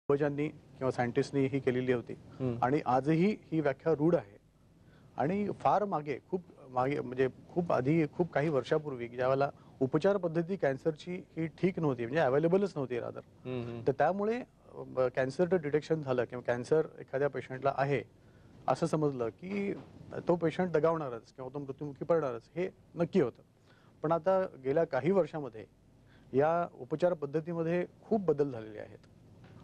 पूर्वजांनी किंवा सायंटिस्टनी ही केलेली होती आणि आजही ही व्याख्या रूढ आहे. आणि फार मागे खूप मागे म्हणजे खूप आधी खूप काही वर्षापूर्वी ज्यावेळेला उपचार पद्धती कॅन्सरची ही ठीक नव्हती म्हणजे अवेलेबलच नव्हती रादर. तर त्यामुळे कॅन्सरचं डिटेक्शन झालं किंवा कॅन्सर एखाद्या पेशंटला आहे असं समजलं की तो पेशंट दगावणारच किंवा तो मृत्युमुखी पडणारच हे नक्की होतं. पण आता गेल्या काही वर्षामध्ये या उपचार पद्धतीमध्ये खूप बदल झालेले आहेत.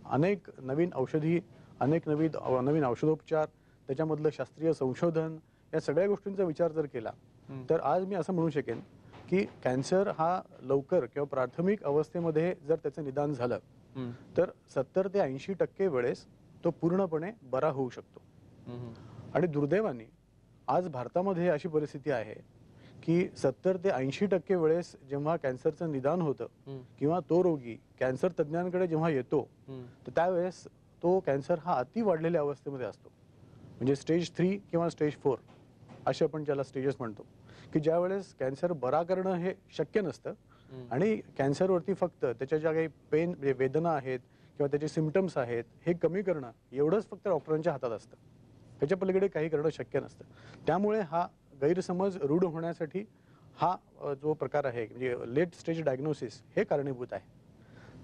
अनेक नवीन औषधी, अनेक नवीन औषधोपचार, त्याच्यामधलं शास्त्रीय संशोधन या सगळ्या गोष्टींचा विचार जर केला तर आज मी असं म्हणू शकेन की कॅन्सर हा लवकर किंवा प्राथमिक अवस्थेमध्ये जर त्याचं निदान झालं तर 70 ते 80% वेळेस तो पूर्णपणे बरा होऊ शकतो. आणि दुर्दैवाने आज भारतामध्ये अशी परिस्थिती आहे की 70 ते 80% वेळेस जेव्हा कॅन्सरचं निदान होतं किंवा तो रोगी कॅन्सर तज्ञांकडे जेव्हा येतो तर त्यावेळेस तो कॅन्सर हा अति वाढलेल्या अवस्थेमध्ये असतो. म्हणजे स्टेज 3 किंवा स्टेज 4 असे आपण ज्याला स्टेजेस म्हणतो की ज्या वेळेस कॅन्सर बरा करणं हे शक्य नसतं आणि कॅन्सरवरती फक्त त्याच्या ज्या काही पेन म्हणजे वेदना आहेत किंवा त्याचे सिम्पटम्स आहेत हे कमी करणं एवढंच फक्त डॉक्टरांच्या हातात असतं. त्याच्या पलीकडे काही करणं शक्य नसतं. त्यामुळे हा गैरसमज रूढ होण्यासाठी हा जो प्रकार आहे म्हणजे लेट स्टेज डायग्नोसिस हे कारणीभूत आहे.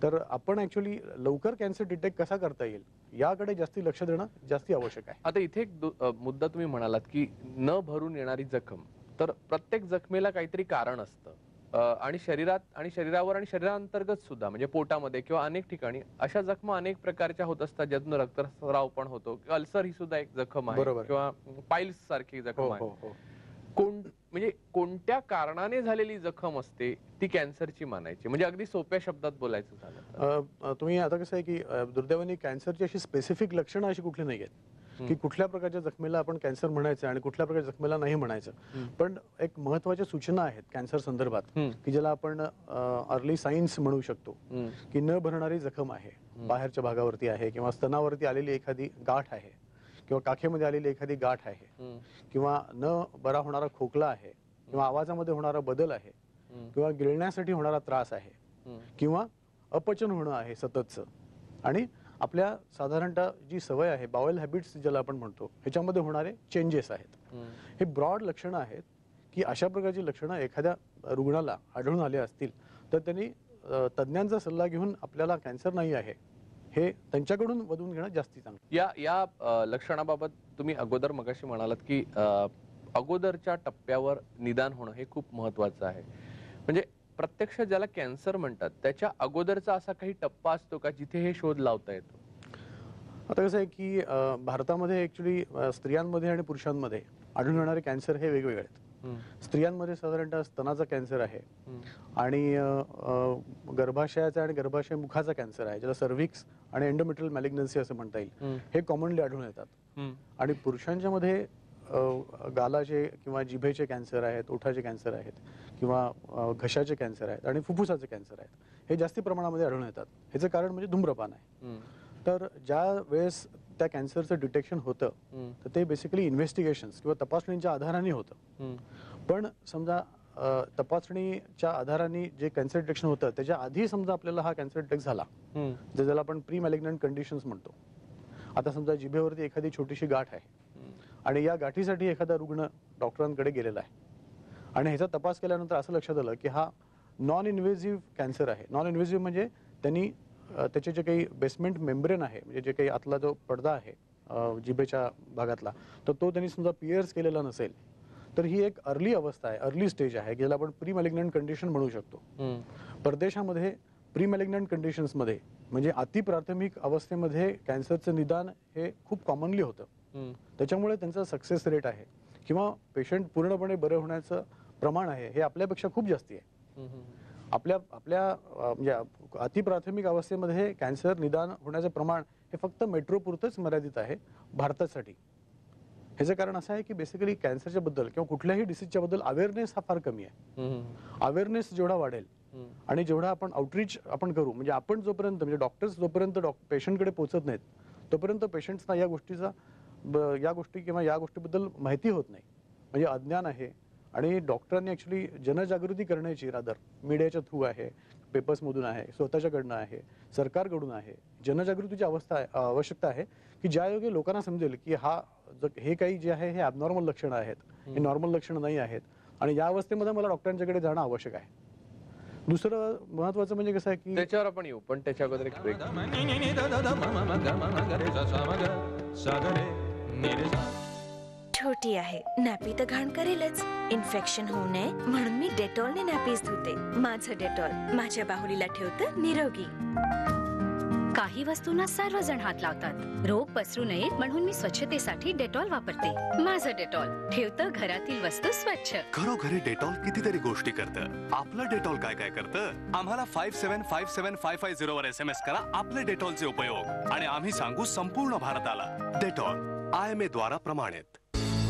तर आपण ॲक्च्युअली लवकर कॅन्सर डिटेक्ट कसा करता येईल याकडे जास्ती लक्ष देणं जास्ती आवश्यक आहे. आता इथे एक मुद्दा तुम्ही म्हणालात की न भरून येणारी जखम, तर प्रत्येक जखमेला काहीतरी कारण असतं आणि शरीरावर आणि शरीरांतर्गत सुद्धा म्हणजे पोटामध्ये किंवा अनेक ठिकाणी अशा जखमा अनेक प्रकारच्या होत असतात ज्यातून रक्तस्राव पण होतो. अल्सर ही सुद्धा एक जखम आहे किंवा पाईल्स सारखी जखम आहे. म्हणजे कोणत्या कारणाने झालेली जखम असते ती कॅन्सरची मानायची, म्हणजे अगदी सोप्या शब्दात बोलायचं झालं तुम्ही आता कसं आहे की दुर्दैवाने कॅन्सरची अशी स्पेसिफिक लक्षणं अशी कुठली नाही आहेत की कुठल्या प्रकारच्या जखमेला आपण कॅन्सर म्हणायचं आणि कुठल्या प्रकारच्या जखमेला नाही म्हणायचं. पण एक महत्त्वाच्या सूचना आहेत कॅन्सर संदर्भात की ज्याला आपण अर्ली सायन्स म्हणू शकतो की न भरणारी जखम आहे, बाहेरच्या भागावरती आहे किंवा स्तनावरती आलेली एखादी गाठ आहे किंवा काखेमध्ये आलेली एखादी गाठ आहे किंवा न बरा होणारा खोकला आहे किंवा आवाजामध्ये होणारा बदल आहे किंवा गिळण्यासाठी होणारा त्रास आहे किंवा अपचन होणं आहे सततचं आणि आपल्या साधारणतः जी सवय आहे बावेल हॅबिट्स ज्याला आपण म्हणतो ह्याच्यामध्ये होणारे चेंजेस आहेत. हे ब्रॉड लक्षणं आहेत की अशा प्रकारची लक्षणं एखाद्या रुग्णाला आढळून आले असतील तर त्यांनी तज्ज्ञांचा सल्ला घेऊन आपल्याला कॅन्सर नाही आहे हे त्यांच्याकडून वदून घेणं जास्ती चांगलं. या लक्षणाबाबत तुम्ही अगोदर मगाशी म्हणालात की अगोदरच्या टप्प्यावर निदान होणं हे खूप महत्वाचं आहे. म्हणजे प्रत्यक्ष ज्याला कॅन्सर म्हणतात त्याच्या अगोदरचा असा काही टप्पा असतो का जिथे हे शोध लावता येतो? आता कसं आहे की भारतामध्ये ॲक्च्युली स्त्रियांमध्ये आणि पुरुषांमध्ये आढळून येणारे कॅन्सर हे वेगवेगळे आहेत. स्त्रियांमध्ये साधारणतः स्तनाचा कॅन्सर आहे आणि गर्भाशयाचा आणि गर्भाशय मुखाचा कॅन्सर आहे ज्याला सर्व्हिक्स आणि एंडोमेट्रियल मॅलिग्नन्सी असं म्हणता येईल. हे कॉमनली आढळून येतात. आणि पुरुषांच्या गालाचे किंवा जिभेचे कॅन्सर आहेत, ओठाचे कॅन्सर आहेत किंवा घशाचे कॅन्सर आहेत आणि फुफ्फुसाचे कॅन्सर आहेत हे जास्ती प्रमाणामध्ये आढळून येतात. ह्याचं कारण म्हणजे धूम्रपान आहे. तर ज्या वेळेस त्या कॅन्सरचं डिटेक्शन होतं तर ते बेसिकली इन्व्हेस्टिगेशन्स किंवा तपासणींच्या आधाराने होतं. पण समजा तपासणीच्या आधाराने जे कॅन्सर डिटेक्शन होतं त्याच्या आधी समजा आपल्याला हा कॅन्सर डिटेक्ट झाला ज्याला आपण प्री मॅलिग्नंट कंडिशन्स म्हणतो. आता समजा जिभेवरती एखादी छोटीशी गाठ आहे आणि या गाठीसाठी एखादा रुग्ण डॉक्टरांकडे गेलेला आहे आणि ह्याचा तपास केल्यानंतर असं लक्षात आलं की हा नॉन इन्व्हेसिव्ह कॅन्सर आहे. नॉन इन्व्हेसिव्ह म्हणजे त्यांनी त्याचे जे काही बेसमेंट मेम्ब्रेन आहे म्हणजे जे काही आतला जो पडदा आहे जिभेच्या भागातला तर तो त्यांनी समजा पिअर्स केलेला नसेल तर ही एक अर्ली अवस्था आहे, अर्ली स्टेज आहे ज्याला आपण प्री मॅलिग्नंट कंडिशन म्हणू शकतो. परदेशामध्ये प्री मॅलिग्नंट कंडिशन्समध्ये म्हणजे अतिप्राथमिक अवस्थेमध्ये कॅन्सरचं निदान हे खूप कॉमनली होतं. त्याच्यामुळे त्यांचा सक्सेस रेट आहे किंवा पेशंट पूर्णपणे बरे होण्याचं प्रमाण आहे हे आपल्यापेक्षा खूप जास्ती आहे. आपल्या म्हणजे अतिप्राथमिक अवस्थेमध्ये कॅन्सर निदान होण्याचं प्रमाण हे फक्त मेट्रोपुरतंच मर्यादित आहे भारतासाठी. ह्याचं कारण असं आहे की बेसिकली कॅन्सरच्या बद्दल किंवा कुठल्याही डिसीजच्या बद्दल अवेअरनेस हा फार कमी आहे. अवेअरनेस जेवढा वाढेल आणि जेवढा आपण आउटरीच आपण करू म्हणजे आपण जोपर्यंत म्हणजे डॉक्टर्स जोपर्यंत पेशंटकडे पोहोचत नाहीत तोपर्यंत पेशंट्सना या गोष्टी किंवा या गोष्टीबद्दल माहिती होत नाही. म्हणजे अज्ञान आहे आणि डॉक्टरांनी ॲक्च्युली जनजागृती करण्याची रादर मीडियाच्या थ्रू आहे पेपर्समधून आहे, स्वतःच्याकडनं आहे, सरकारकडून आहे. जनजागृतीची आवश्यकता आहे की ज्यायोगे लोकांना समजेल की हे काही जे आहे हे ॲबनॉर्मल लक्षणं आहेत, हे नॉर्मल लक्षणं नाही आहेत आणि या अवस्थेमध्ये मला डॉक्टरांच्याकडे जाणं आवश्यक आहे. दुसरं महत्वाचं म्हणजे कसं आहे की त्याच्यावर आपण येऊ, पण त्याच्या अगोदर एक ब्रेक. छोटी आहे, नॅपी तर घाण करेलच. इन्फेक्शन होऊ नये म्हणून मी डेटॉलने नॅपीज धुते. माझं डेटॉल माझ्या बाहुलीला ठेवतं निरोगी. काही वस्तूंना सर्वजण हात लावतात. रोग पसरू नयेत म्हणून मी स्वच्छतेसाठी डेटॉल वापरते. माझं डेटॉल ठेवतं घरातील वस्तू स्वच्छ. घरोघरी डेटॉल कितीतरी गोष्टी करतं. आपलं डेटॉल काय काय करतं? आम्हाला 57575550 वर SMS करा आपले डेटॉलचे उपयोग आणि आम्ही सांगू संपूर्ण भारताला. डेटॉल IMA द्वारा प्रमाणित.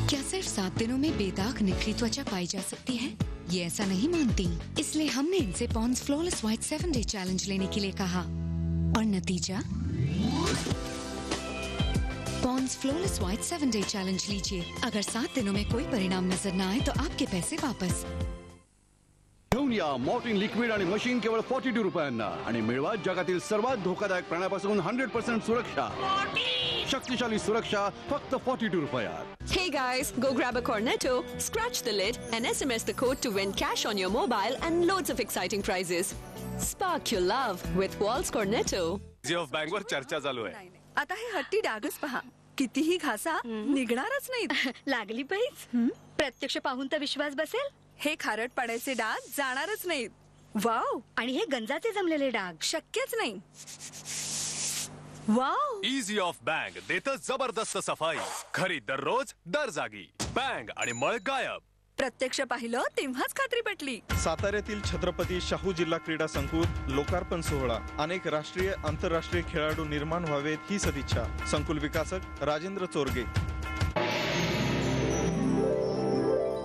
क्या सिर्फ 7 दिनों में बेदाग निखरी त्वचा पाई जा सकती है? ये ऐसा नहीं मानती, इसलिए हमने इनसे Pond's flawless white 7 day challenge लेने के लिए कहा और नतीजा Pond's flawless white 7 day challenge लीजिए. अगर 7 दिनों में कोई परिणाम नजर न आए तो आपके पैसे वापस. घेऊन या मॉर्टिन लिक्विड आणि मशीन केवळ 42 रुपयांना आणि मिळवा जगातील सर्वात धोकादायक प्राण्यापासून 100% सुरक्षा. शक्तिशाली सुरक्षा फक्त 42 रुपयात. Hey guys, go grab a Cornetto, scratch the lid and SMS the code to win cash on your mobile and loads of exciting prizes. Spark your love with Walls Cornetto. Of bank वर चर्चा चालू आहे. आता हे हट्टी डागच पहा, कितीही घासा निघणारच नाहीत. लागली पैस. प्रत्यक्ष पाहून तर विश्वास बसेल. हे खारट पाण्याचे डाग जाणारच नाहीत. वाव, आणि हे गंजाचे जमलेले डाग शक्यच नाही. वाव, इझी ऑफ बँक देतं जबरदस्त सफाई. खरी दररोज दर जागी. बँक आणि मळ गायब. प्रत्यक्ष पाहिलं तेव्हाच खात्री पटली. साताऱ्यातील छत्रपती शाहू जिल्हा क्रीडा संकुल लोकार्पण सोहळा. अनेक राष्ट्रीय आंतरराष्ट्रीय खेळाडू निर्माण व्हावेत ही सदिच्छा. संकुल विकासक राजेंद्र चोरगे.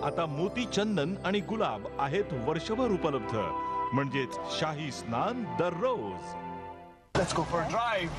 आता मोती चंदन आणि गुलाब आहेत वर्षभर उपलब्ध. म्हणजेच शाही स्नान दररोज. Let's go for a drive.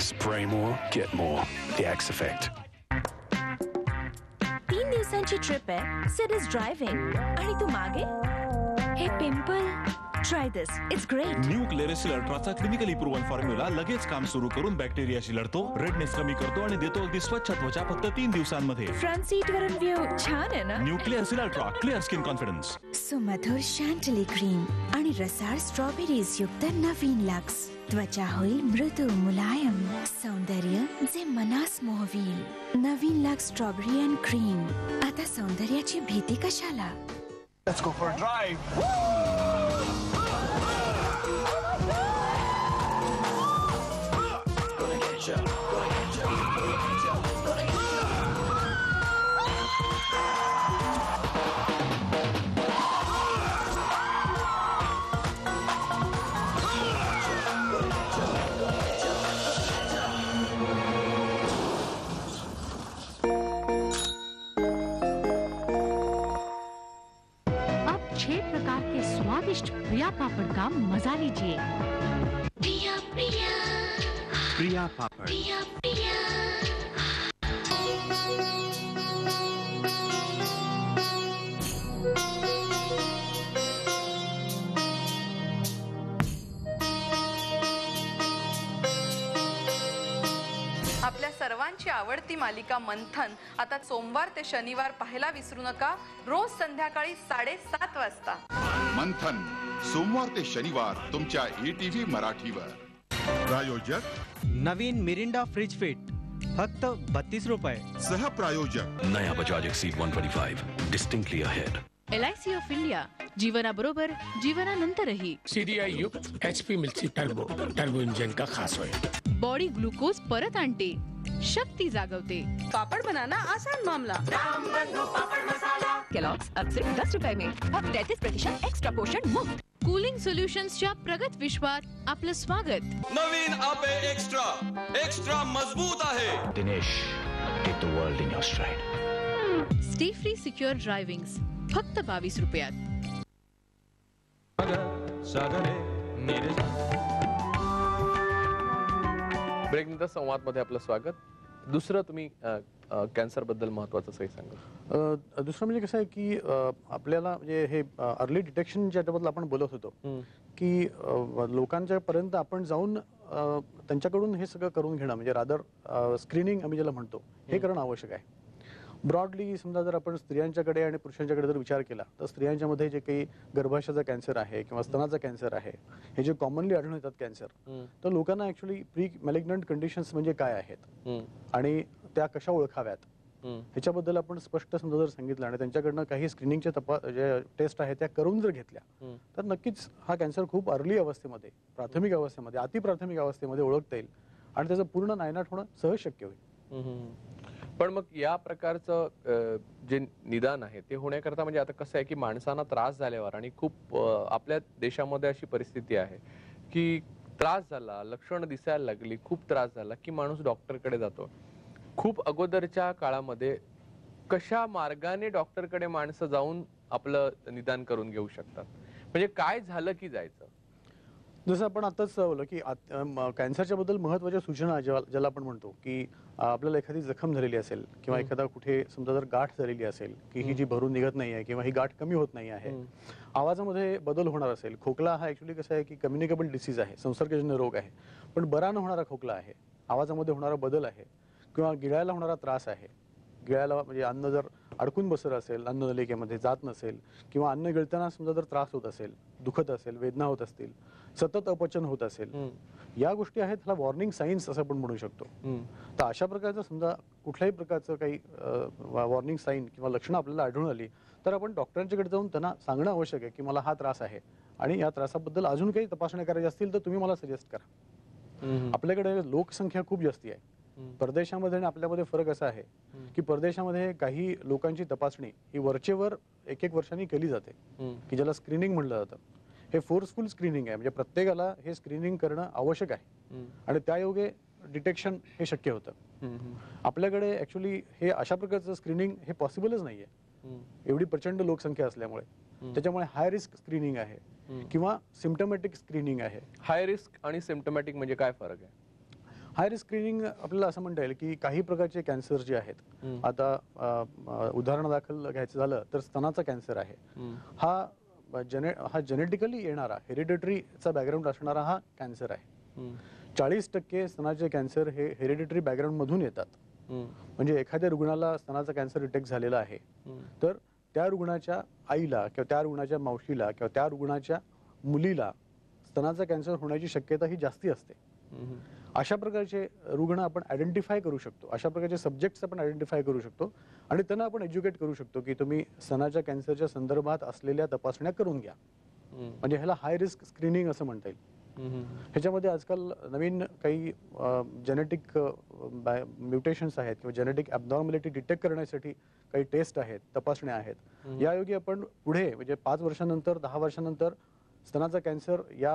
Spray more, get more. The X Effect. 3 दिवसांची ट्रिप आहे. सिड इज ड्रायव्हिंग आणि तू मागे. हे pimple, try this, it's great. New Clearasil अल्ट्राचा क्लिनिकली प्रूव्हन फॉर्म्युला लगेच काम सुरू करून बॅक्टेरियाशी लढतो, रेडनेस कमी करतो आणि देतो अगदी स्वच्छ त्वचा फक्त 3 दिवसांमध्ये. फ्रंट सीट वरून व्ह्यू छान आहे ना. New Clearasil Ultra, clear skin confidence. सुमधुर शँटली क्रीम आणि रसाळ स्ट्रॉबेरीज युक्त नवीन लक्स. त्वचा होईल मृदू मुलायम. सौंदर्य जे मनास मोहवील. नवीन लक्स स्ट्रॉबेरी अँड क्रीम. आता सौंदर्याची भीती कशाला. Let's go for a drive. स्वादिष्ट प्रिया पापड़ का मजा लीजिए. प्रिया प्रिया प्रिया पापड़. प्रिया प्रिया. आपल्या सर्वांची आवडती मालिका मंथन आता सोमवार ते शनिवार पाहायला विसरू नका. रोज संध्याकाळी 7:30 वाजता. मंथन सोमवार ते शनिवार तुमच्या ETV मराठीवर. प्रायोजक नवीन मिरिंडा फ्रिज फिट फक्त 32 रुपये. सहप्रायोजक नया Bajaj XC125 distinctly ahead. LIC of India, जीवनाबरोबर जीवनानंतरही. CDI युक्त HP मिल्सी टर्बो इंजन का खास होय. बॉडी ग्लुकोज परत आणते, शक्ती जागवते. पापड़ बनाना आसान मामला. केलॉग्स अब सिर्फ 10 रुपए में. अब 33% एक्स्ट्रा पोषण मुफ्त. कूलिंग सोल्युशन्सच्या प्रगत विश्वात आपलं स्वागत. नवीन आपे एक्स्ट्रा, एक्स्ट्रा मजबूत आहे. Dinesh, take the world in your stride. Stay free secure drivings फक्त 22 रुपयात. ब्रेक नंतर संवाद मध्ये आपलं स्वागत. दुसरं तुम्ही कॅन्सर बद्दल महत्वाचं काही सांगा. दुसरं म्हणजे कसं आहे की आपल्याला म्हणजे हे अर्ली डिटेक्शन ज्याच्याबद्दल आपण बोलत होतो की लोकांच्या पर्यंत आपण जाऊन त्यांच्याकडून हे सगळं करून घेणं म्हणजे रादर स्क्रीनिंग आम्ही ज्याला म्हणतो हे करणं आवश्यक आहे. ब्रॉडली समजा जर आपण स्त्रियांच्याकडे आणि पुरुषांच्याकडे जर विचार केला तर स्त्रियांच्यामध्ये जे काही गर्भाशयाचा कॅन्सर आहे किंवा स्तनाचा कॅन्सर आहे हे जे कॉमनली आढळून येतात कॅन्सर, तर लोकांना ऍक्च्युली प्री मॅलिग्नंट कंडिशन्स म्हणजे काय आहेत आणि त्या कशा ओळखाव्यात ह्याच्याबद्दल आपण स्पष्ट समजा जर सांगितलं आणि त्यांच्याकडनं काही स्क्रीनिंगच्या जे टेस्ट आहेत त्या करून जर घेतल्या तर नक्कीच हा कॅन्सर खूप अर्ली अवस्थेमध्ये, प्राथमिक अवस्थेमध्ये, अतिप्राथमिक अवस्थेमध्ये ओळखता येईल आणि त्याचं पूर्ण नायनाट होणं सहज शक्य होईल. पण मग या प्रकारचं जे निदान आहे ते होण्याकरता म्हणजे आता कसं आहे की माणसांना त्रास झाल्यावर आणि खूप आपल्या देशामध्ये अशी परिस्थिती आहे की त्रास झाला, लक्षणं दिसायला लागली, खूप त्रास झाला की माणूस डॉक्टरकडे जातो. खूप अगोदरच्या काळामध्ये कशा मार्गाने डॉक्टरकडे माणसं जाऊन आपलं निदान करून घेऊ शकतात, म्हणजे काय झालं की जायचं? जसं आपण आताच बोललो की कॅन्सरच्या बद्दल महत्त्वाच्या सूचना ज्याला आपण म्हणतो की आपल्याला एखादी जखम झालेली असेल किंवा एखादा कुठे समजा जर गाठ झालेली असेल की ही जी भरून निघत नाही आहे किंवा ही गाठ कमी होत नाही आहे, आवाजामध्ये बदल होणार असेल. खोकला हा ऍक्च्युली कसं आहे की कम्युनिकेबल डिसीज आहे, संसर्गजन्य रोग आहे, पण बरा न होणारा खोकला आहे, आवाजामध्ये होणारा बदल आहे किंवा गिळायला होणारा त्रास आहे. गिळायला म्हणजे अन्न जर अडकून बसलं असेल, अन्ननलिकेमध्ये जात नसेल किंवा अन्न गिळताना समजा जर त्रास होत असेल, दुखत असेल, वेदना होत असतील, सतत अपचन होत असेल, या गोष्टी आहेत ह्याला वॉर्निंग साईन्स असं आपण म्हणू शकतो. तर अशा प्रकारचं समजा कुठल्याही प्रकारचं काही वॉर्निंग साईन किंवा लक्षणं आपल्याला आढळून आली तर आपण डॉक्टरांच्याकडे जाऊन त्यांना सांगणं आवश्यक आहे की मला हा त्रास आहे आणि या त्रासाबद्दल अजून काही तपासण्या करायच्या असतील तर तुम्ही मला सजेस्ट करा. आपल्याकडे लोकसंख्या खूप जास्ती आहे. परदेशामध्ये आणि आपल्यामध्ये फरक असा आहे की परदेशामध्ये काही लोकांची तपासणी ही वरचेवर 1-1 वर्षांनी केली जाते की ज्याला स्क्रीनिंग म्हणलं जातं. हे फोर्सफुल स्क्रीनिंग आहे, म्हणजे प्रत्येकाला हे स्क्रीनिंग करणं आवश्यक आहे आणि त्यायोगे डिटेक्शन हे शक्य होतं. आपल्याकडे ऍक्च्युली हे अशा प्रकारचं स्क्रीनिंग हे पॉसिबलच नाहीये, एवढी प्रचंड लोकसंख्या असल्यामुळे. त्याच्यामुळे हाय रिस्क स्क्रीनिंग आहे किंवा सिम्पटमॅटिक स्क्रीनिंग आहे. हाय रिस्क आणि सिम्पटमॅटिक म्हणजे काय फरक आहे? हाय रिस्क स्क्रीनिंग आपल्याला असं म्हणता येईल की काही प्रकारचे कॅन्सर जे आहेत, आता उदाहरणादाखल घ्यायचं झालं तर स्तनाचा कॅन्सर आहे, हा जेनेटिकली येणारा हेरिडिटरीचा बॅकग्राऊंड असणारा हा कॅन्सर आहे. 40% स्तनाचे कॅन्सर हे हेरिडिटरी बॅकग्राऊंड मधून येतात. म्हणजे एखाद्या रुग्णाला स्तनाचा कॅन्सर डिटेक्ट झालेला आहे तर त्या रुग्णाच्या आईला किंवा त्या रुग्णाच्या मावशीला किंवा त्या रुग्णाच्या मुलीला स्तनाचा कॅन्सर होण्याची शक्यता ही जास्ती असते. अशा प्रकारचे रुग्ण आपण आयडेंटिफाय करू शकतो, अशा प्रकारचे सब्जेक्ट्स आपण आयडेंटिफाय करू शकतो आणि त्यांना आपण एज्युकेट करू शकतो की तुम्ही स्तनाच्या कॅन्सरच्या संदर्भात असलेल्या तपासण्या करून घ्या. म्हणजे ह्याला हाय रिस्क स्क्रीनिंग असं म्हणता येईल. ह्याच्यामध्ये आजकाल नवीन काही जेनेटिक म्युटेशन्स आहेत किंवा जेनेटिक ॲबनॉर्मॅलिटी डिटेक्ट करण्यासाठी काही टेस्ट आहेत, तपासण्या आहेत. यायोगे आपण पुढे म्हणजे 5 वर्षानंतर 10 वर्षानंतर स्तनाचा कॅन्सर या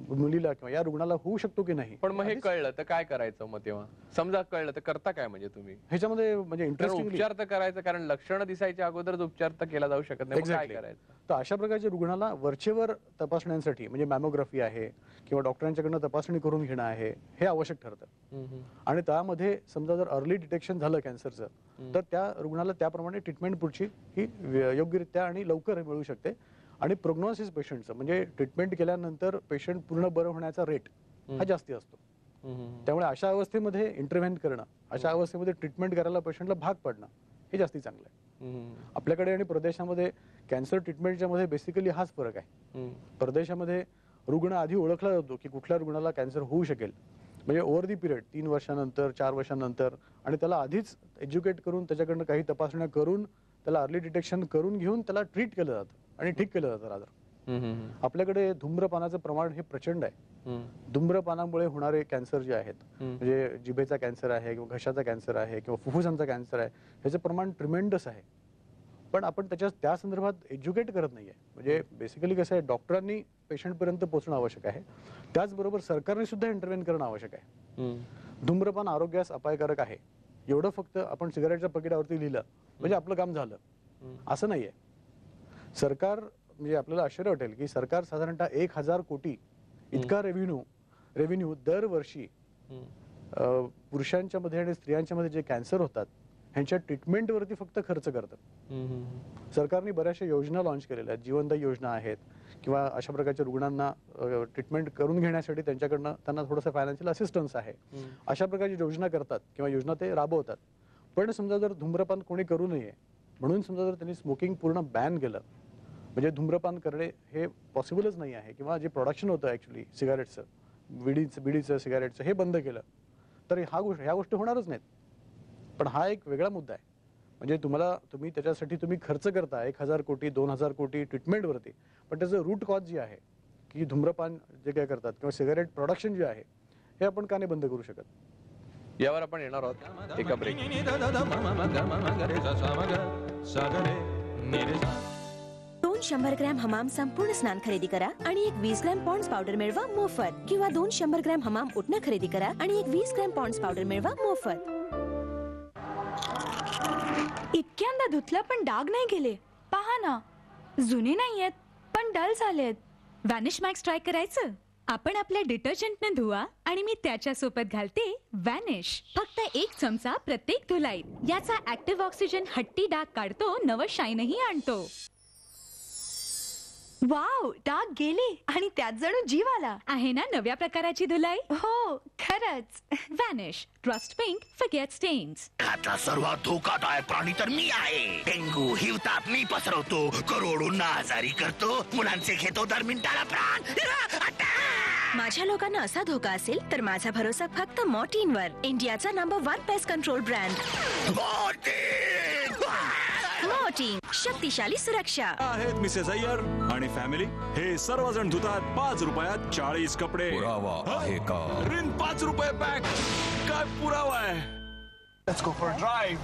मुलीला किंवा या रुग्णाला होऊ शकतो की नाही. पण मग हे कळलं तर काय करायचं? मग तेव्हा समजा कळलं तर करता काय म्हणजे तुम्ही ह्याच्यामध्ये म्हणजे इंटरेस्टिंग उपचार तर करायचं, कारण लक्षणं दिसायच्या अगोदरच उपचार तर केला जाऊ शकत नाही. काय करायचं? तर अशा प्रकारच्या रुग्णाला वरचेवर तपासण्यांसाठी म्हणजे मॅमोग्राफी आहे किंवा डॉक्टरांच्याकडनं तपासणी करून घेणं आहे हे आवश्यक ठरतं. आणि त्यामध्ये समजा जर अर्ली डिटेक्शन झालं कॅन्सरचं तर त्या रुग्णाला त्याप्रमाणे ट्रीटमेंट पुढची ही योग्यरित्या आणि लवकर मिळू शकते. आणि प्रोग्नोसिस पेशंटचं म्हणजे ट्रीटमेंट केल्यानंतर पेशंट पूर्ण बरं होण्याचा रेट हा जास्ती असतो. त्यामुळे अशा अवस्थेमध्ये इंटरव्हेन करणं, अशा अवस्थेमध्ये ट्रीटमेंट करायला पेशंटला भाग पडणं हे जास्ती चांगलं आहे. आपल्याकडे आणि प्रदेशामध्ये कॅन्सर ट्रीटमेंटच्या मध्ये बेसिकली हाच फरक आहे. प्रदेशामध्ये रुग्ण आधी ओळखला जातो की कुठल्या रुग्णाला कॅन्सर होऊ शकेल, म्हणजे ओव्हर दी पिरियड 3 वर्षानंतर 4 वर्षानंतर, आणि त्याला आधीच एज्युकेट करून त्याच्याकडनं काही तपासण्या करून त्याला अर्ली डिटेक्शन करून घेऊन त्याला ट्रीट केलं जातं आणि ठीक केलं जातं रादर. आपल्याकडे धूम्रपानाचं प्रमाण हे प्रचंड आहे. धूम्रपानामुळे होणारे कॅन्सर जे आहेत, म्हणजे जिभेचा कॅन्सर आहे किंवा घशाचा कॅन्सर आहे किंवा फुफ्फुसांचा कॅन्सर आहे, ह्याचं प्रमाण ट्रिमेंडस आहे. पण आपण त्या संदर्भात एज्युकेट करत नाहीये. म्हणजे बेसिकली कसं आहे, डॉक्टरांनी पेशंटपर्यंत पोहोचणं आवश्यक आहे, त्याचबरोबर सरकारने सुद्धा इंटरव्हेन करणं आवश्यक आहे. धूम्रपान आरोग्यास अपायकारक आहे एवढं फक्त आपण सिगारेटच्या पकिटावरती लिहिलं म्हणजे आपलं काम झालं असं नाहीये. सरकार, म्हणजे आपल्याला आश्चर्य वाटेल की सरकार साधारणतः 1000 कोटी इतका रेव्हेन्यू दरवर्षी पुरुषांच्या मध्ये आणि स्त्रियांच्या मध्ये जे कॅन्सर होतात ह्यांच्या ट्रीटमेंटवरती फक्त खर्च करतं. सरकारने बऱ्याचशा योजना लॉन्च केलेल्या आहेत, जीवनदायी योजना आहेत किंवा अशा प्रकारच्या रुग्णांना ट्रीटमेंट करून घेण्यासाठी त्यांच्याकडनं त्यांना थोडंसं फायनान्शियल असिस्टन्स आहे. अशा प्रकारची योजना करतात किंवा योजना ते राबवतात. पण समजा जर धूम्रपान कोणी करू नये म्हणून समजा जर त्यांनी स्मोकिंग पूर्ण बॅन केलं, म्हणजे धूम्रपान करणे हे पॉसिबलच नाही आहे, किंवा जे प्रोडक्शन होतं ऍक्च्युली सिगारेटचं, बिडीचं सिगारेटचं हे बंद केलं, तर ह्या गोष्टी होणारच नाहीत. पण हा एक वेगळा मुद्दा आहे. म्हणजे तुम्ही त्याच्यासाठी तुम्ही खर्च करता 1000 कोटी 2000 कोटी ट्रीटमेंटवरती, पण त्याचं रूट कॉज जे आहे की धूम्रपान जे काय करतात किंवा सिगारेट प्रोडक्शन जे आहे हे आपण का नाही बंद करू शकत. यावर आपण येणार आहोत एका ब्रेक. 100 ग्रॅम हमाम संपूर्ण स्नान खरेदी करा आणि एक 20 ग्रॅम पॉन्ड्स पावडर मिळवा मोफत, किंवा 200 ग्रॅम हमाम उठणं खरेदी करा आणि एक 20 ग्रॅम पॉन्ड्स पावडर मिळवा मोफत. इतक्यांदा धुतलं पण डाग नाही गेले. पहा ना, जुने नाहीयेत पण डल झालेत. व्हॅनिश मॅक्स ट्राय करायचं. आपण आपल्या डिटर्जंटने धुवा आणि मी त्याच्या सोबत घालते व्हॅनिश. फक्त 1 चमचा प्रत्येक धुलाईत. याचा ऍक्टिव्ह ऑक्सिजन हट्टी डाग काढतो, नवं शाईनही आणतो. वाव, डाग गेले आणि त्यात जणू जीव आला. आहे ना नव्या प्रकाराची धुलाई? हो, खरंच. Vanish, trust pink, forget stains. आता सर्वात धोकादायक प्राणी तर मी आहे. डेंगू, हिवताप मी पसरवतो, करोडोंना आजारी करतो, मुलांचे घेतो दर मिनिटाला प्राण. माझ्या लोकांना असा धोका असेल तर माझा भरोसा फक्त मॉर्टिनवर, इंडियाचा number 1 pest control brand. Morton, शक्तिशाली सुरक्षा. आहेत मिसेस अय्यर आणि फॅमिली, हे सर्वजण धुतात 5 रुपयात 40 कपडे. पुरावा आहे का? रिन 5 रुपये पॅक. काय पुरावा आहे? Let's go for drive.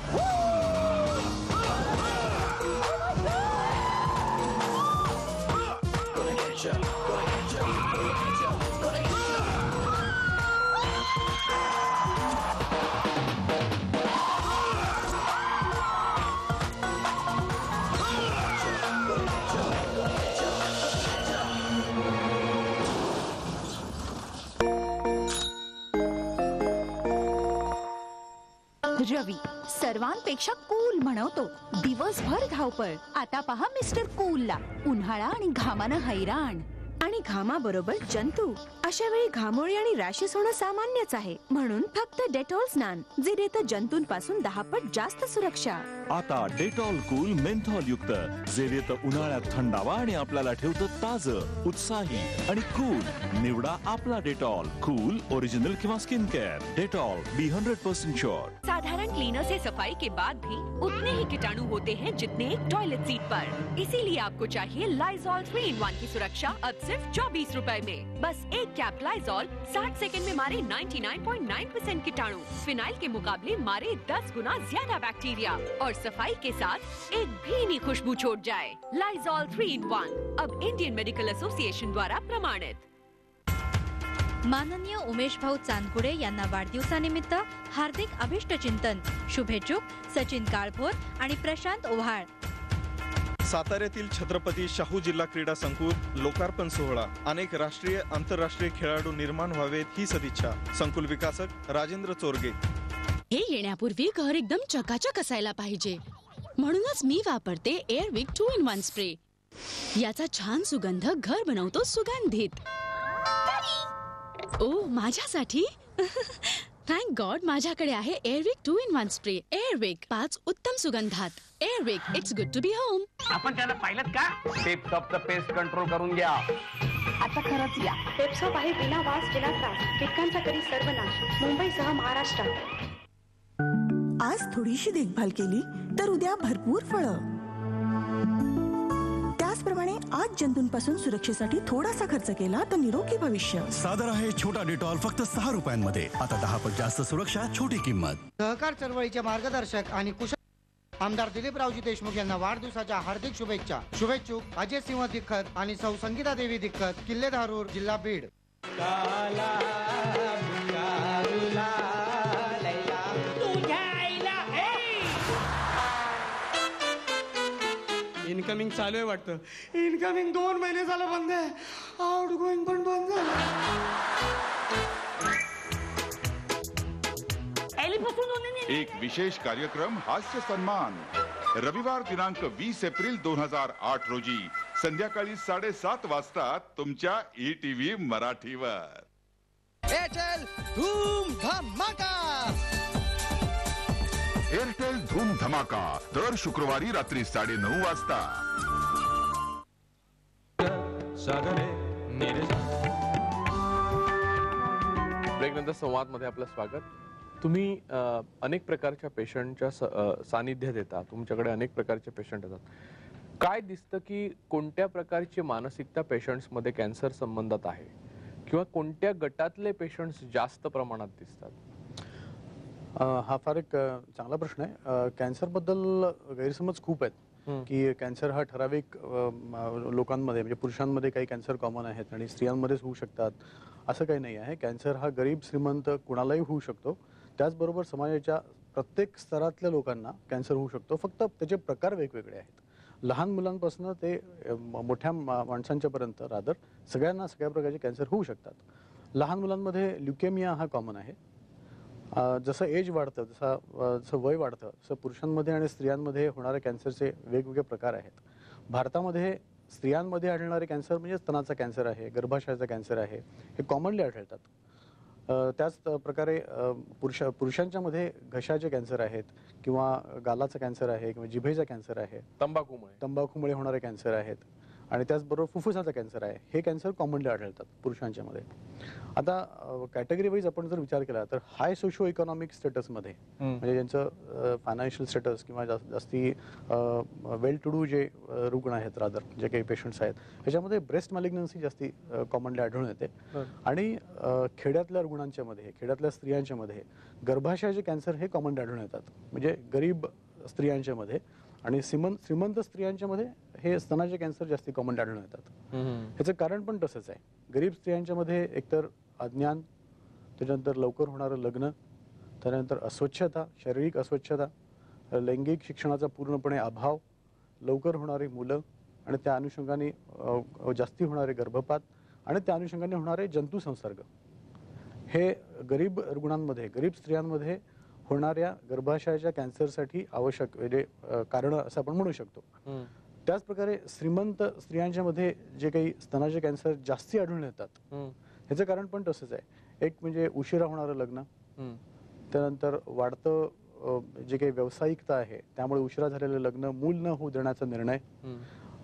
Ravi सर्वांपेक्षा कूल म्हणवतो. दिवसभर धावपळ. आता पहा मिस्टर कूलला, उन्हाळा आणि घामानं हैराण. आणि घामाबरोबर जंतू. अशा वेळी घामोळी आणि रॅशेस होणं सामान्यच आहे. म्हणून फक्त डेटॉल स्नान, जे देतं जंतूंपासून 10 पट जास्त सुरक्षा. आता डेटॉल कूल मेंथॉल युक्त, जे देतं उन्हाळ्यात थंडावा आणि आपल्याला ठेवतं ताजं, उत्साही आणि कूल. निवडा आपला डेटॉल. कूल, ओरिजिनल किंवा स्किन केअर. डेटॉल, बी 100% श्योर. साधारण क्लीनर से सफाई के बाद भी उतने ही कीटाणु होते हैं जितने एक टॉयलेट सीट पर. इसीलिए आपको चाहिए लाइजॉल 3-in-1 की सुरक्षा अब सिर्फ 24 रुपए में. बस एक कैप लाइजॉल 60 सेकंड में मारे 99.9% कीटाणु, फिनाइल के मुकाबले मारे 10 गुना ज्यादा बैक्टीरिया, और सफाई के साथ एक भीनी खुशबू छोड़ जाए. लाइजॉल 3-in-1 अब इंडियन मेडिकल एसोसिएशन द्वारा प्रमाणित. माननीय उमेश भाऊ चांदकुडे यांना वाढदिवसानिमित्त हार्दिक अभिष्टचिंतन. शुभेच्छुक सचिन काळभोर आणि प्रशांत ओव्हाळ. साताऱ्यातील छत्रपती शाहू जिल्हा क्रीडा संकुल लोकार्पण सोहळा. अनेक राष्ट्रीय आंतरराष्ट्रीय खेळाडू निर्माण व्हावेत ही सदिच्छा. संकुल विकासक राजेंद्र चोरगे. हे येण्यापूर्वी घर एकदम चकाचक असायला पाहिजे, म्हणूनच मी वापरते एअरविक 2-in-1 स्प्रे. याचा छान सुगंध घर बनवतो सुगंधित. ओ, माझ्यासाठी? थँक गॉड माझ्याकडे आहे एअरविक 2-in-1 स्प्रे. एअरविक 5 उत्तम सुगंधात. Air Wick, it's good to be home. आपण त्याला पाहिलं का? पेप्सॉपचं पेस्ट कंट्रोल करून घ्या. आता खरंच या. पेप्सॉप आहे विना वास विना त्रास, कीटकांचा करी सर्वनाश. मुंबईसह महाराष्ट्रात. आज थोडीशी देखभाल केली तर उद्या भरपूर फळं. त्याचप्रमाणे आज जंतूंपासून सुरक्षेसाठी थोडासा खर्च केला तर निरोगी भविष्य. सादर आहे छोटा डेटॉल फक्त 6 रुपयांमध्ये. आता 10 पट जास्त सुरक्षा, छोटी किंमत. सहकार चळवळीचे मार्गदर्शक आणि कुशल आमदार दिलीपरावजी देशमुख यांना वाढदिवसाच्या हार्दिक शुभेच्छा. शुभेच्छुक अजय सिंह दिक्कत आणि सौ संगीता देवी दिक्कत, किल्ले धारूर, जिल्हा बीड. इनकमिंग चालू आहे वाटतं. इनकमिंग 2 महिने झालं बंद आहे. आउट गोईंग पण बंद झालं. एक विशेष कार्यक्रम हास्य सन्मान रविवार दिनांक 20 एप्रिल 2008 रोजी संध्याकाळी 7:30 वाजता तुमच्या ETV मराठीवर. एअरटेल धूम धमाका. एअरटेल धूम धमाका दर शुक्रवारी रात्री 9:30 वाजता. ब्रेकनंतर संवाद मध्ये आपलं स्वागत. तुम्ही अनेक प्रकारच्या पेशंटच्या सानिध्यात येता. तुमच्याकडे अनेक प्रकारचे पेशंट येतात. काय दिसतं की कोणत्या प्रकारची मानसिकता पेशंट्स मध्ये कॅन्सर संबंधात आहे किंवा कोणत्या गटातले पेशंट्स जास्त प्रमाणात दिसतात? हा फार एक चांगला प्रश्न आहे. कॅन्सर बद्दल गैरसमज खूप आहेत की कॅन्सर हा ठराविक लोकांमध्ये म्हणजे पुरुषांमध्ये काही कॅन्सर कॉमन आहेत आणि स्त्रियांमध्येच होऊ शकतात असं काही नाही आहे. कॅन्सर हा गरीब श्रीमंत कुणालाही होऊ शकतो. त्याचबरोबर समाजाच्या प्रत्येक स्तरातल्या लोकांना कॅन्सर होऊ शकतो. फक्त त्याचे प्रकार वेगवेगळे आहेत. लहान मुलांपासून ते मोठ्या माणसांच्या पर्यंत रादर सगळ्यांना सगळ्या प्रकारचे कॅन्सर होऊ शकतात. लहान मुलांमध्ये ल्युकेमिया हा कॉमन आहे. जसं एज वाढतं जसं वय वाढतं तसं पुरुषांमध्ये आणि स्त्रियांमध्ये होणाऱ्या कॅन्सरचे वेगवेगळे प्रकार आहेत. भारतामध्ये स्त्रियांमध्ये आढळणारे कॅन्सर म्हणजे स्तनाचा कॅन्सर आहे, गर्भाशयाचा कॅन्सर आहे, हे कॉमनली आढळतात. त्याच प्रकारे पुरुषांच्या घशाचे कॅन्सर आहेत किंवा गालाचा कॅन्सर आहे किंवा जिभेचा कॅन्सर आहे, तंबाखूमुळे होणारे कॅन्सर आहेत आणि त्याचबरोबर फुफ्फुसाचा कॅन्सर आहे. हे कॅन्सर कॉमनली आढळतात पुरुषांच्या मध्ये. आता कॅटेगरी वाईज आपण जर विचार केला तर हाय सोशो इकॉनॉमिक स्टेटसमध्ये म्हणजे ज्यांचं फायनान्शियल स्टेटस किंवा जास्ती वेल टू डू जे रुग्ण आहेत रादर जे काही पेशंट्स आहेत ह्याच्यामध्ये ब्रेस्ट मॅलिग्नन्सी जास्ती कॉमनली आढळून येते. आणि खेड्यातल्या रुग्णांच्या मध्ये खेड्यातल्या स्त्रियांच्या मध्ये गर्भाशयाचे कॅन्सर हे कॉमनली आढळून येतात म्हणजे गरीब स्त्रियांच्या मध्ये. आणि श्रीमंत स्त्रियांच्या मध्ये हे स्तनाचे कॅन्सर जास्ती कॉमनली आढळून येतात. ह्याचं कारण पण तसंच आहे. गरीब स्त्रियांच्या मध्ये एकतर अज्ञान, त्याच्यानंतर लवकर होणारं लग्न, त्यानंतर अस्वच्छता, शारीरिक अस्वच्छता, लैंगिक शिक्षणाचा पूर्णपणे अभाव, लवकर होणारी मुलं आणि त्या अनुषंगाने जास्ती होणारे गर्भपात आणि त्या अनुषंगाने होणारे जंतू संसर्ग हे गरीब रुग्णांमध्ये गरीब स्त्रियांमध्ये होणाऱ्या गर्भाशयाच्या कॅन्सरसाठी आवश्यक म्हणजे कारण असं आपण म्हणू शकतो. त्याचप्रकारे श्रीमंत स्त्रियांच्या मध्ये जे काही स्तनाचे कॅन्सर जास्ती आढळून येतात ह्याचं कारण पण तसंच आहे. एक म्हणजे उशिरा होणारं लग्न, त्यानंतर वाढतं जे काही व्यावसायिकता आहे त्यामुळे उशिरा झालेलं लग्न, मूल न होऊ देण्याचा निर्णय,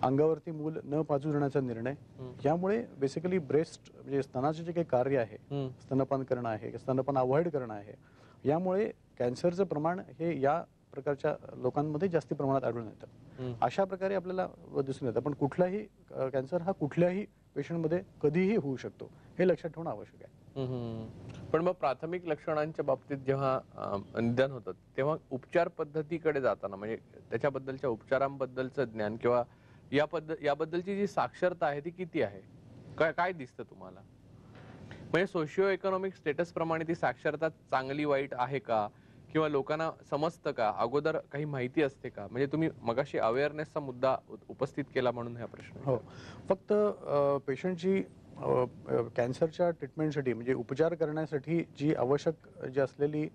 अंगावरती मूल न पाजू देण्याचा निर्णय, यामुळे बेसिकली ब्रेस्ट म्हणजे स्तनाचे जे काही कार्य आहे, स्तनपान करणं आहे, स्तनपान अवॉइड करणं आहे, यामुळे कॅन्सरचं प्रमाण हे या प्रकारच्या लोकांमध्ये जास्ती प्रमाणात आढळून येतं. अशा प्रकारे आपल्याला दिसून येतं. पण कुठलाही कॅन्सर हा कुठल्याही पेशंटमध्ये कधीही होऊ शकतो हे लक्षात ठेवणं आवश्यक आहे. पण मग प्राथमिक लक्षणांच्या बाबतीत जेव्हा निदान होतं तेव्हा उपचार पद्धतीकडे जाताना म्हणजे त्याच्याबद्दलच्या उपचारांबद्दलचं ज्ञान किंवा याबद्दलची जी साक्षरता आहे ती किती आहे? काय दिसतं तुम्हाला? म्हणजे सोशिओ इकॉनॉमिक स्टेटस प्रमाणे ती साक्षरता चांगली वाईट आहे का किंवा लोकांना समजतं का? अगोदर काही माहिती असते का? म्हणजे तुम्ही मगाशी अवेअरनेसचा मुद्दा उपस्थित केला म्हणून हा प्रश्न. हो, फक्त पेशंटची कॅन्सरच्या ट्रीटमेंटसाठी म्हणजे उपचार करण्यासाठी जी आवश्यक जी असलेली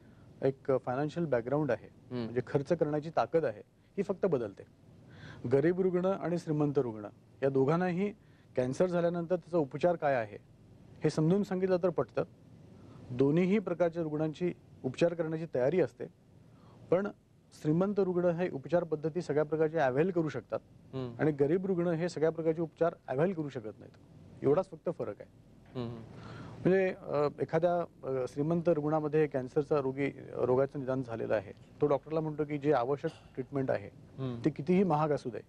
एक फायनान्शियल बॅकग्राऊंड आहे म्हणजे खर्च करण्याची ताकद आहे ही फक्त बदलते. गरीब रुग्ण आणि श्रीमंत रुग्ण या दोघांनाही कॅन्सर झाल्यानंतर त्याचा उपचार काय आहे हे समजून सांगितलं तर पटतं. दोन्हीही प्रकारच्या रुग्णांची उपचार करण्याची तयारी असते. पण श्रीमंत रुग्ण हे उपचार पद्धती सगळ्या प्रकारचे अव्हेल करू शकतात आणि गरीब रुग्ण हे सगळ्या प्रकारचे उपचार अव्हेल करू शकत नाहीत. एवढाच फक्त फरक आहे. म्हणजे एखाद्या श्रीमंत रुग्णामध्ये कॅन्सरचा रोगाचं निदान झालेलं आहे, तो डॉक्टरला म्हणतो की जे आवश्यक ट्रीटमेंट आहे ते कितीही महाग असू दे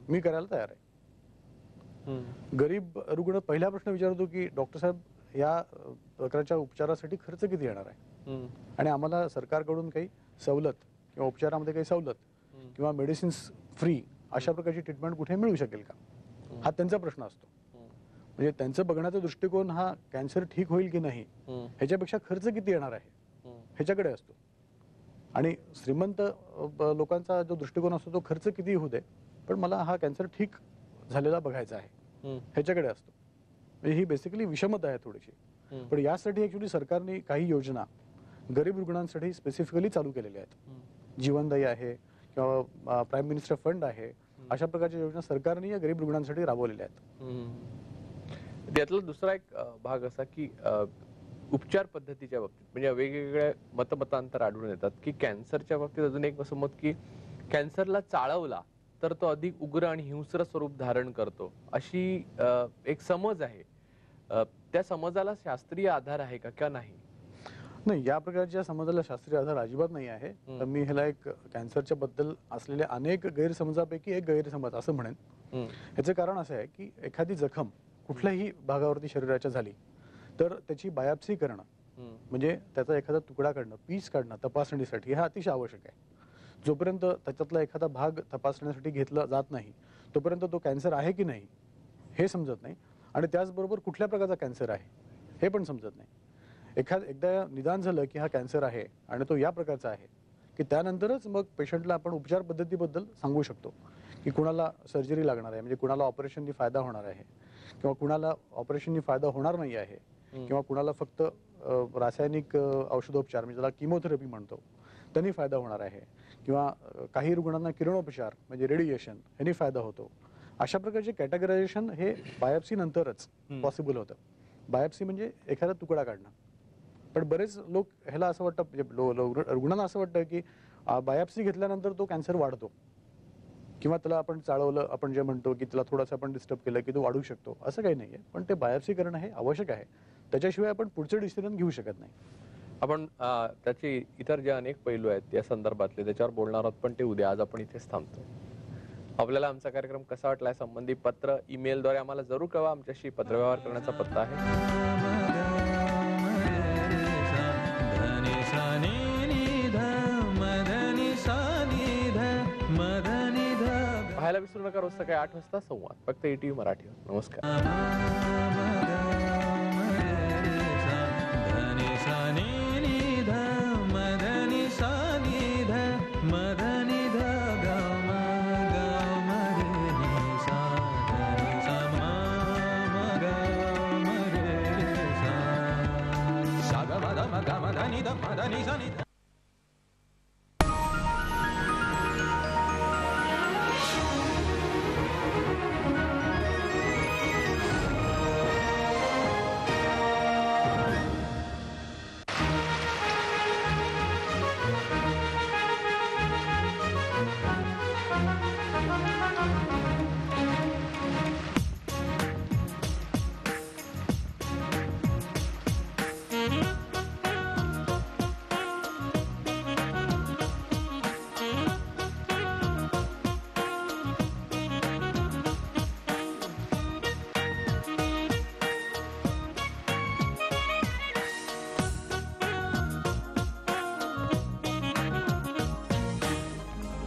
मी करायला तयार आहे. गरीब रुग्ण पहिला प्रश्न विचारतो की डॉक्टर साहेब या प्रकारच्या उपचारासाठी खर्च किती येणार आहे आणि आम्हाला सरकारकडून काही सवलत किंवा उपचारामध्ये काही सवलत किंवा मेडिसिन्स फ्री अशा प्रकारची ट्रीटमेंट कुठे मिळू शकेल का, हा त्यांचा प्रश्न असतो. म्हणजे त्यांचं बघण्याचा दृष्टिकोन हा कॅन्सर ठीक होईल की नाही ह्याच्यापेक्षा खर्च किती येणार आहे ह्याच्याकडे असतो. आणि श्रीमंत लोकांचा जो दृष्टिकोन असतो तो खर्च किती होऊ दे पण मला हा कॅन्सर ठीक झालेला बघायचा आहे ह्याच्याकडे असतो. म्हणजे ही बेसिकली विषमता आहे थोडीशी. पण यासाठी ऍक्च्युली सरकारने काही योजना गरीब रुग्णांसाठी स्पेसिफिकली चालू केलेल्या आहेत. जीवनदायी आहे किंवा प्राईम मिनिस्टर फंड आहे, अशा प्रकारच्या योजना सरकारने या गरीब रुग्णांसाठी राबवलेल्या आहेत. त्यातला दुसरा एक भाग असा की उपचार पद्धतीच्या बाबतीत म्हणजे वेगवेगळ्या मतमतांतर आढळून येतात की कॅन्सरच्या बाबतीत अजून एक असं मत की कॅन्सरला चाळवला तर तो अधिक उग्र आणि हिंस्र स्वरूप धारण करतो अशी एक समज आहे. त्या समजाला शास्त्रीय आधार आहे का नाही? नाही, या प्रकारच्या समजाला शास्त्रीय आधार अजिबात नाही आहे. तर मी ह्याला एक कॅन्सरच्या बद्दल असलेल्या अनेक गैरसमजापैकी एक गैरसमज असं म्हणेन. याचं कारण असं आहे की एखादी जखम कुठल्याही भागावरती शरीराच्या झाली तर त्याची बायोप्सी करणं म्हणजे त्याचा एखादा तुकडा काढणं, पीस काढणं तपासणीसाठी हा अतिशय आवश्यक आहे. जोपर्यंत त्याच्यातला एखादा भाग तपासण्यासाठी घेतला जात नाही तोपर्यंत तो कॅन्सर आहे की नाही हे समजत नाही. आणि त्याचबरोबर कुठल्या प्रकारचा कॅन्सर आहे हे पण समजत नाही. एकदा निदान झालं की हा कॅन्सर आहे आणि तो या प्रकारचा आहे की त्यानंतरच मग पेशंटला आपण उपचार पद्धतीबद्दल सांगू शकतो की कुणाला सर्जरी लागणार आहे, म्हणजे कुणाला ऑपरेशननी फायदा होणार आहे किंवा कुणाला ऑपरेशननी फायदा होणार नाही आहे किंवा कुणाला फक्त रासायनिक औषधोपचार म्हणजे ज्याला किमोथेरपी म्हणतो त्यांनी फायदा होणार आहे किंवा काही रुग्णांना किरणोपचार म्हणजे रेडिएशन ह्यांनी फायदा होतो. अशा प्रकारचे कॅटेगरायझेशन हे बायोप्सी नंतरच पॉसिबल होतं. बायोप्सी म्हणजे एखादा तुकडा काढणं. पण बरेच लोक ह्याला असं वाटतं म्हणजे रुग्णांना असं वाटतं की बायोप्सी घेतल्यानंतर तो कॅन्सर वाढतो किंवा त्याला आपण चाळवलं, आपण जे म्हणतो की त्याला थोडंसं आपण डिस्टर्ब केलं की तो वाढू शकतो, असं काही नाहीये. पण ते बायोप्सी करणं हे आवश्यक आहे. त्याच्याशिवाय आपण पुढचे डिसिजन घेऊ शकत नाही. आपण त्याचे इतर जे अनेक पैलू आहेत या संदर्भातले त्याच्यावर बोलणार आहोत पण ते उद्या. आज आपण इथेच थांबतो. आपल्याला आमचा कार्यक्रम कसा वाटला यासंबंधी पत्र ईमेलद्वारे आम्हाला जरूर कळवा. आमच्याशी पत्रव्यवहार करण्याचा पत्ता आहे पाहायला विसरू नका रोज सकाळी 8 वाजता संवाद फक्त ETV मराठीवर. नमस्कार.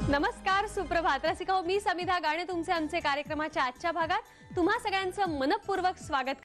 नमस्कार, सुप्रभात रसिका. मी समिधा गाणे तुमचे आमचे कार्यक्रमाच्या आजच्या भागात तुम्हा सगळ्यांचं मनपूर्वक स्वागत